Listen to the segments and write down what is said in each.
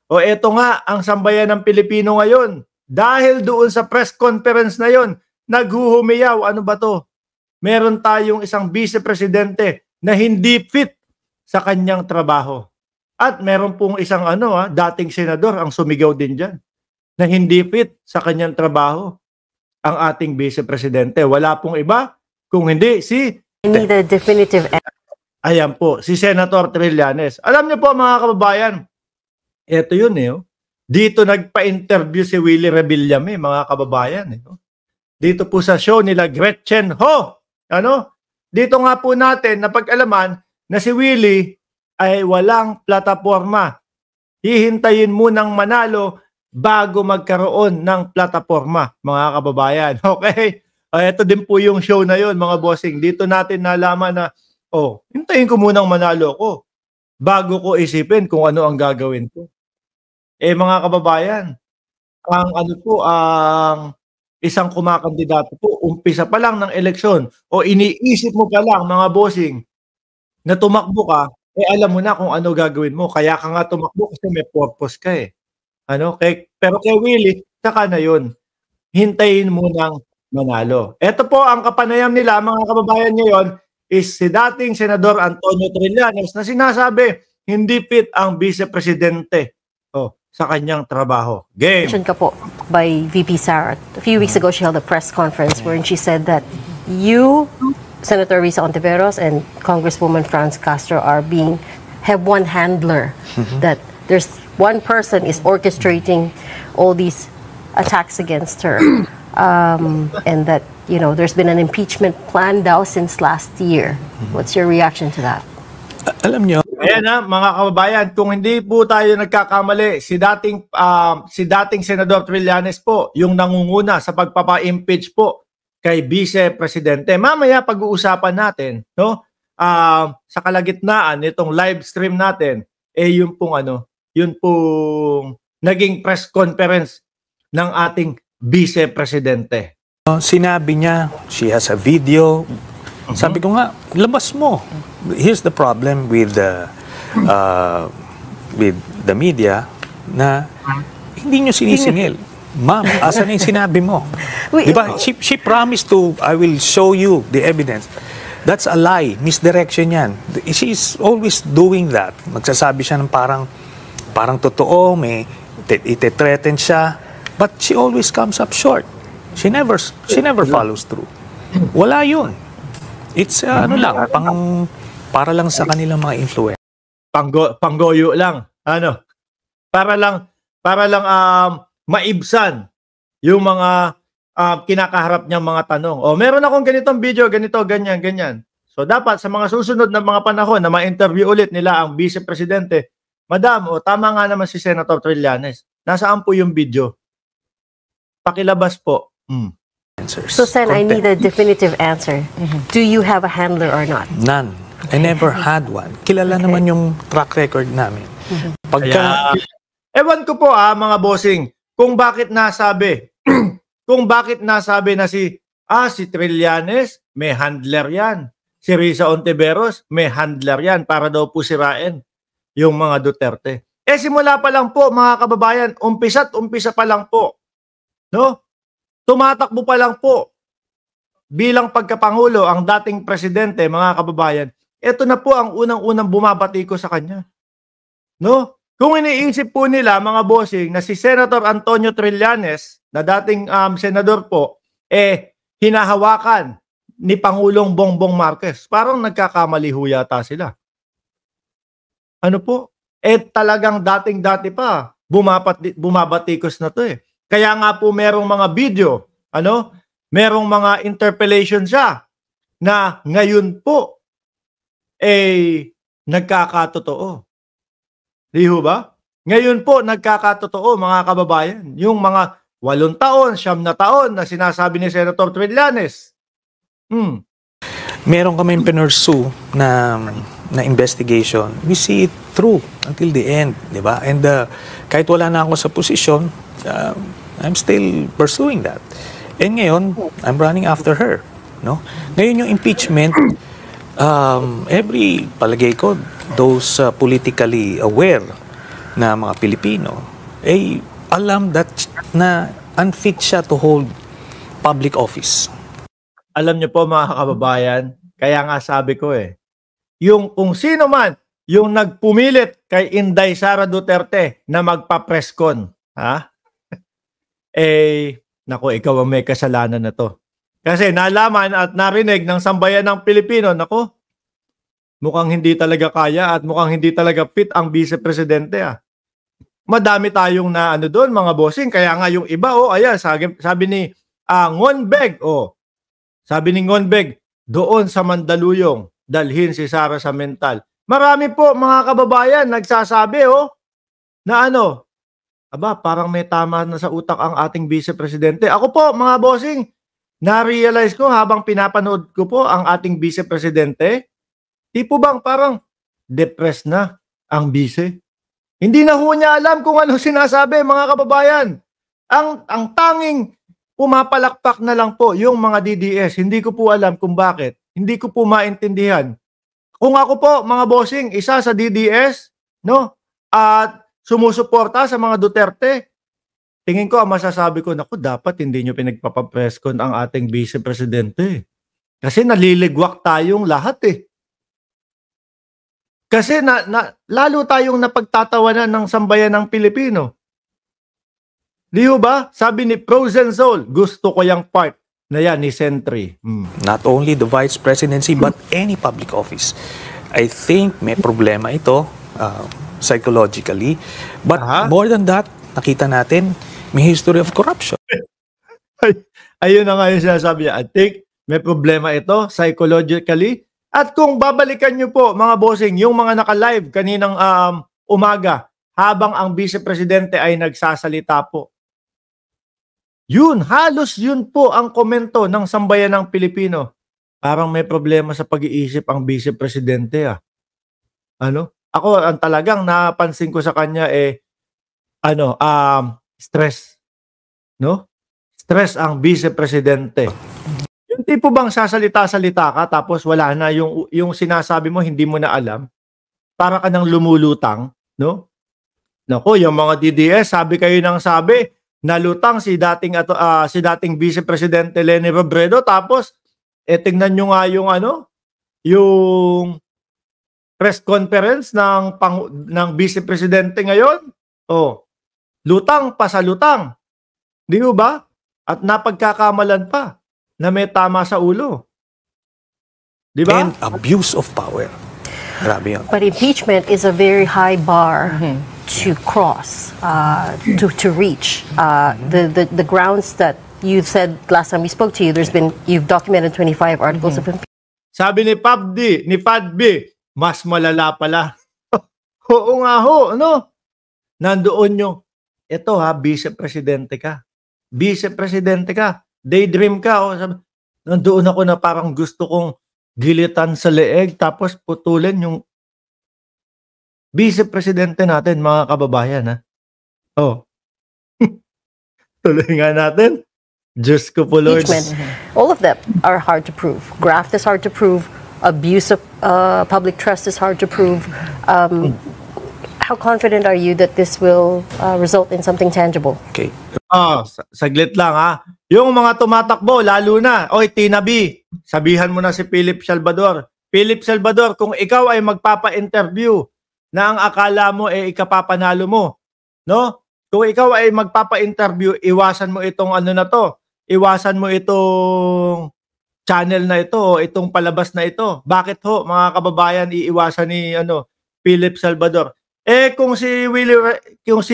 O eto nga ang sambayan ng Pilipino ngayon. Dahil doon sa press conference na yon, naghuhumiyaw. Ano ba to? Meron tayong isang vice-presidente na hindi fit sa kanyang trabaho. At meron pong isang dating senador ang sumigaw din dyan na hindi fit sa kanyang trabaho ang ating vice-presidente. Wala pong iba kung hindi si... I need a definitive... Ayan po, si Senator Trillanes. Alam niyo po mga kababayan, eto yun dito nagpa-interview si Willie Rebillame, mga kababayan. Dito po sa show nila Gretchen Ho. Dito nga po natin napag-alaman na si Willie ay walang plataforma. Hihintayin munang manalo bago magkaroon ng plataforma, mga kababayan. Okay? Ito din po yung show na yon, mga bossing. Dito natin nalaman na, hintayin ko munang manalo ko bago ko isipin kung ano ang gagawin ko. Mga kababayan, ang isang kumakandidato po, umpisa pa lang ng eleksyon o iniisip mo pa lang, mga bossing, na tumakbo ka, alam mo na kung ano gagawin mo. Kaya ka nga tumakbo kasi may purpose ka Pero kay Willie, saka na yun. Hintayin mo nang manalo. Ito po ang kapanayam nila, mga kababayan, ngayon is si dating Senador Antonio Trillanes na sinasabi hindi fit ang vice-presidente sa kanyang trabaho. Game. Ka po by VP Sara. A few weeks ago, she held a press conference wherein she said that you, Senator Risa Ontiveros, and Congresswoman Franz Castro have one handler. That there's one person is orchestrating all these attacks against her, and that there's been an impeachment plan daw since last year. What's your reaction to that? Alam nyo, ayan mga kababayan, kung hindi po tayo nagkakamali, si dating Senador Trillanes po, yung nangunguna sa pagpapa-impeach po kay Vice Presidente. Mamaya pag-uusapan natin, sa kalagitnaan nitong live stream natin, yun pong naging press conference ng ating Vice Presidente. Sinabi niya, she has a video. Sabi ko nga, labas mo. Here's the problem with the media na hindi nyo sinisingil. Ma'am, asan yung sinabi mo? Diba? She promised I will show you the evidence. That's a lie. Misdirection yan. She's always doing that. Magsasabi siya ng parang totoo, may ite-threaten siya. But she always comes up short. She never follows through. Wala yun. It's para lang sa kanilang mga influence. Panggoyo lang. Para lang maibsan yung mga kinakaharap niyang mga tanong. Meron akong ganitong video, ganito, ganyan, ganyan. So dapat sa mga susunod na mga panahon na ma-interview ulit nila ang Vice Presidente, Madam, tama nga naman si Senator Trillanes. Nasaan po yung video? Pakilabas po. So, Sen, I need a definitive answer. Do you have a handler or not? None. I never had one. Kilala naman yung track record namin. Ewan ko po mga bossing, kung bakit nasabi na si Trillanes, may handler yan. Si Risa Ontiveros, may handler yan para daw po sirain yung mga Duterte. Simula pa lang po, mga kababayan, umpisa pa lang po. Tumatakbo pa lang po bilang pagkapangulo ang dating presidente, mga kababayan. Ito na po ang unang-unang bumabati ko sa kanya. Kung iniisip po nila, mga bossing, na si Senator Antonio Trillanes, na dating senador po, hinahawakan ni Pangulong Bongbong Marcos. Parang nagkakamali ho yata sila. Talagang dating-dati pa, bumabatikos na to Kaya nga po merong mga video, merong mga interpellation siya na ngayon po nagkakatotoo. Di ho ba? Ngayon po nagkakatotoo, mga kababayan, yung mga 8 taon, 9 na taon na sinasabi ni Senator Trillanes. Meron kami pinursue na investigation. We see it through until the end, di ba? And kahit wala na ako sa posisyon, I'm still pursuing that. And ngayon, I'm running after her. Ngayon yung impeachment, palagay ko, those politically aware na mga Pilipino, eh, alam na unfit siya to hold public office. Alam niyo po mga kababayan, kaya nga sabi ko yung kung sino man yung nagpumilit kay Inday Sara Duterte na magpa-press con, ha? Nako, ikaw ang may kasalanan na to. Kasi nalaman at narinig ng sambayan ng Pilipino, nako, mukhang hindi talaga kaya at mukhang hindi talaga fit ang vice-presidente. Madami tayong na doon mga bossing, kaya nga yung iba, ayan, sabi ni Ngonbeg, sabi ni Ngonbeg, doon sa Mandaluyong, dalhin si Sara sa mental. Marami po mga kababayan nagsasabi na parang may tama na sa utak ang ating vice-presidente. Ako po mga bossing, na-realize ko habang pinapanood ko po ang ating vice-presidente, tipo bang parang depressed na ang vice. Hindi na ho niya alam kung ano sinasabi mga kababayan. Ang tanging pumapalakpak na lang po yung mga DDS. Hindi ko po alam kung bakit. Hindi ko po maintindihan. Kung ako po, mga bossing, isa sa DDS, at sumusuporta sa mga Duterte, tingin ko, ang masasabi ko, naku, dapat hindi nyo pinagpapapreskon ang ating vice-presidente. Kasi naliligwak tayong lahat Kasi lalo tayong napagtatawanan ng sambayan ng Pilipino. Di ba? Sabi ni Frozen Soul, gusto ko yung part na yan ni Sentry. Not only the vice presidency but any public office. I think may problema ito psychologically. But more than that, nakita natin may history of corruption. Ayun na nga yung sinasabi niya. I think may problema ito psychologically. At kung babalikan nyo po mga bossing, yung mga naka-live kaninang umaga habang ang vice-presidente ay nagsasalita po. Halos yun po ang komento ng sambayan ng Pilipino. Parang may problema sa pag-iisip ang vice-presidente. Ako ang talagang napansin ko sa kanya stress. Stress ang vice-presidente. Yung tipo bang sasalita-salita ka tapos wala na yung sinasabi mo hindi mo na alam. Para ka nang lumulutang, Nako, yung mga DDS, sabi kayo nang sabi, nalutang si dating Vice Presidente Leni Robredo tapos tingnan nyo nga yung press conference ng Vice Presidente ngayon. Lutang pa sa lutang. Di ba? At napagkakamalan pa na may tama sa ulo. Di ba? And abuse of power. Grabe yun. But impeachment is a very high bar to cross, to reach. The grounds that you said last time we spoke to you, you've documented 25 articles of impeachment. Sabi ni Fadbi, mas malala pala. Oo nga ho, nandoon yung, vice-presidente ka. Vice-presidente ka. Daydream ka. Nandoon ako na parang gusto kong gilitan sa leeg tapos putulin yung vice-presidente natin, mga kababayan. Tuloy nga natin. Diyos ko po, Lord. All of them are hard to prove. Graft is hard to prove. Abuse of public trust is hard to prove. How confident are you that this will result in something tangible? Okay. Saglit lang Yung mga tumatakbo, lalo na, Tina B, sabihan mo na si Philip Salvador. Philip Salvador, kung ikaw ay magpapa-interview na ang akala mo ikapapanalo mo, Kung ikaw ay magpapa-interview, iwasan mo itong iwasan mo itong channel na ito, itong palabas na ito. Bakit ho, mga kababayan, iiwasan ni Philip Salvador? Kung si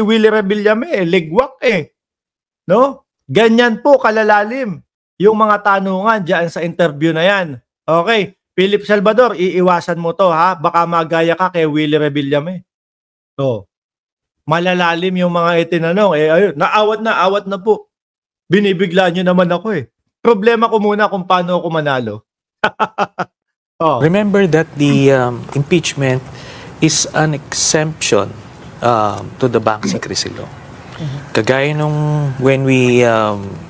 Willie Rebillame, ligwak Ganyan po kalalalim yung mga tanungan diyan sa interview na yan. Okay, Philip Salvador, iiwasan mo to baka magaya ka kay Willie Rebillame. Malalalim yung mga itinanong. Ayun, naawat na po. Binibigla nyo naman ako Problema ko muna kung paano ako manalo. Remember that the impeachment is an exemption to the bank secrecy law. Kagaya nung when we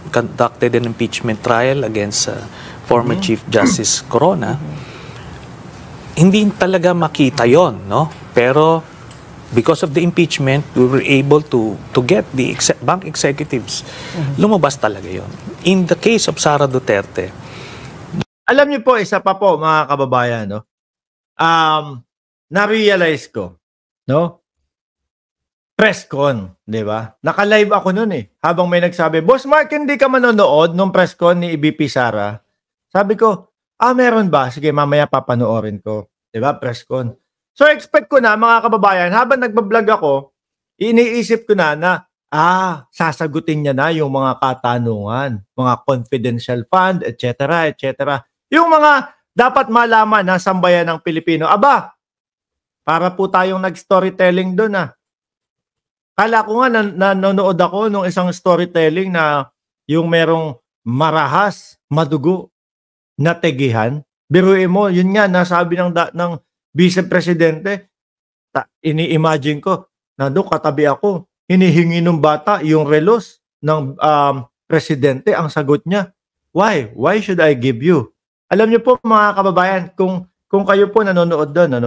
conducted an impeachment trial against former Chief Justice Corona, hindi talaga makita yon, Pero because of the impeachment, we were able to get the bank executives. Lumabas talaga yon. In the case of Sara Duterte, alam niyo po, isa pa po mga kababayan, no? Na-realize ko, no? Press con, di ba? Naka-live ako noon eh. Habang may nagsabi, Boss Mark, hindi ka manonood nung press con ni VP Sara? Sabi ko, meron ba? Sige, mamaya papanoorin ko. Di ba? Press con. So, expect ko na, mga kababayan, habang nagbablog ako, iniisip ko na sasagutin niya na yung mga katanungan, mga confidential fund, etc., etc. Yung mga dapat malaman na sambayan ng Pilipino. Aba, para po tayong nag-storytelling doon Kala ko nga nanonood ako nung isang storytelling na yung merong marahas, madugo, na tegihan. Biruin mo, yun nga, nasabi ng Vice Presidente, ini-imagine ko, doon katabi ako, hinihingi ng bata yung relos ng Presidente, ang sagot niya, why? Why should I give you? Alam niyo po mga kababayan, kung kayo po nanonood doon,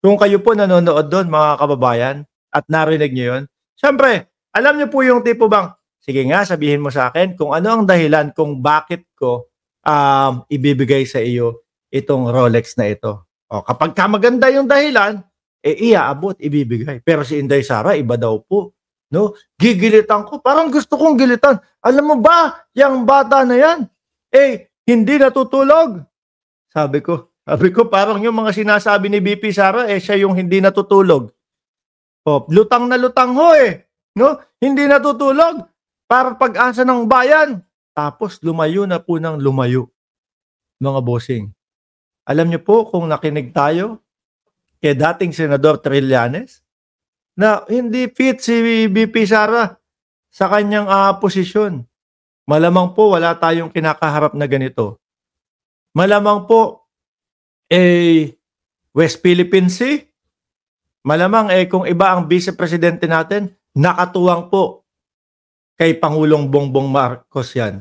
kung kayo po nanonood doon mga kababayan, at narinig niyo yun, siyempre, alam niyo po yung tipo bang, sige nga, sabihin mo sa akin kung ano ang dahilan kung bakit ko ibibigay sa iyo itong Rolex na ito. O, kapag maganda yung dahilan, iaabot, ibibigay. Pero si Inday Sara, iba daw po. No? Gigilitan ko. Parang gusto kong gilitan. Alam mo ba, yung bata na yan, hindi natutulog. Sabi ko, parang yung mga sinasabi ni VP Sara, siya yung hindi natutulog. Lutang na lutang ho no? Hindi natutulog para pag-asa ng bayan. Tapos lumayo na po ng lumayo. Mga bossing. Alam niyo po kung nakinig tayo kay dating Senador Trillanes na hindi fit si VP Sara sa kanyang posisyon. Malamang po wala tayong kinakaharap na ganito. Malamang po West Philippine Sea. Malamang kung iba ang Vice Presidente natin, nakatuwang po kay Pangulong Bongbong Marcos yan.